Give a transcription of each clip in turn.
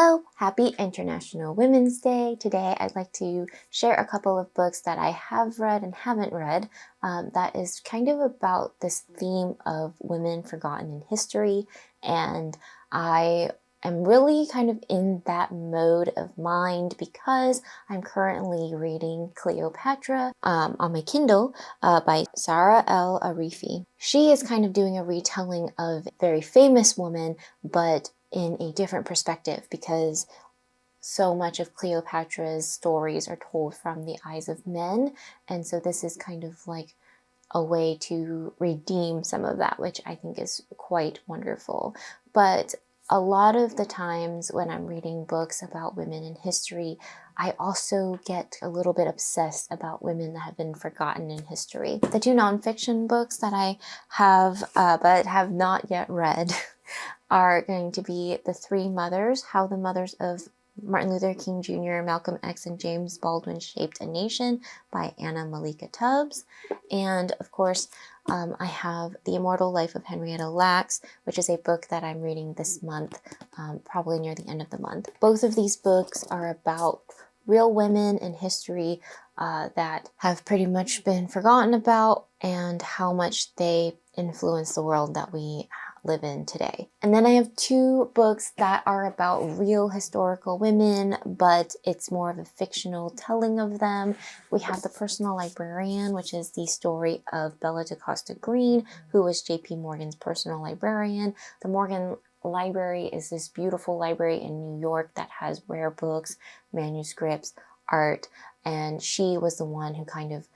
Hello, happy International Women's Day. Today I'd like to share a couple of books that I have read and haven't read that is kind of about this theme of women forgotten in history, and I am really kind of in that mode of mind because I'm currently reading Cleopatra on my Kindle by Saara El-Arifi. She is kind of doing a retelling of a very famous woman, but in a different perspective, because so much of Cleopatra's stories are told from the eyes of men, and so this is kind of like a way to redeem some of that, which I think is quite wonderful. But a lot of the times when I'm reading books about women in history, I also get a little bit obsessed about women that have been forgotten in history. The two nonfiction books that I have but have not yet read are going to be The Three Mothers, How the Mothers of Martin Luther King Jr., Malcolm X, and James Baldwin Shaped a Nation by Anna Malaika Tubbs. And of course, I have The Immortal Life of Henrietta Lacks, which is a book that I'm reading this month, probably near the end of the month. Both of these books are about real women in history that have pretty much been forgotten about and how much they influence the world that we live in today. And then I have two books that are about real historical women, but it's more of a fictional telling of them. We have The Personal Librarian, which is the story of Bella DaCosta Green, who was J.P. Morgan's personal librarian. The Morgan Library is this beautiful library in New York that has rare books, manuscripts, art, and she was the one who kind of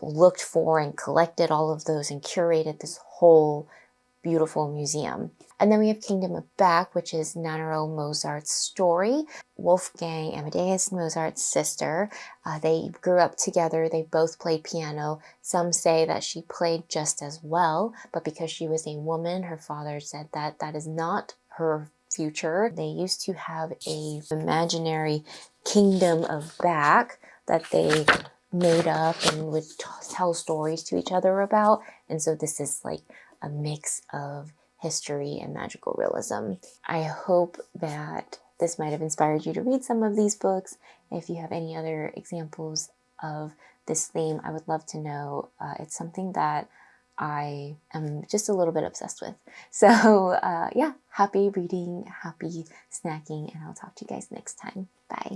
looked for and collected all of those and curated this whole beautiful museum. And then we have Kingdom of Back, which is Nannerl Mozart's story. Wolfgang Amadeus Mozart's sister. They grew up together. They both played piano. Some say that she played just as well, but because she was a woman, her father said that that is not her future. They used to have a imaginary kingdom of Back that they made up and would tell stories to each other about. And so this is like a mix of history and magical realism. I hope that this might have inspired you to read some of these books. If you have any other examples of this theme, I would love to know. It's something that I am just a little bit obsessed with. So yeah, happy reading, happy snacking, and I'll talk to you guys next time. Bye.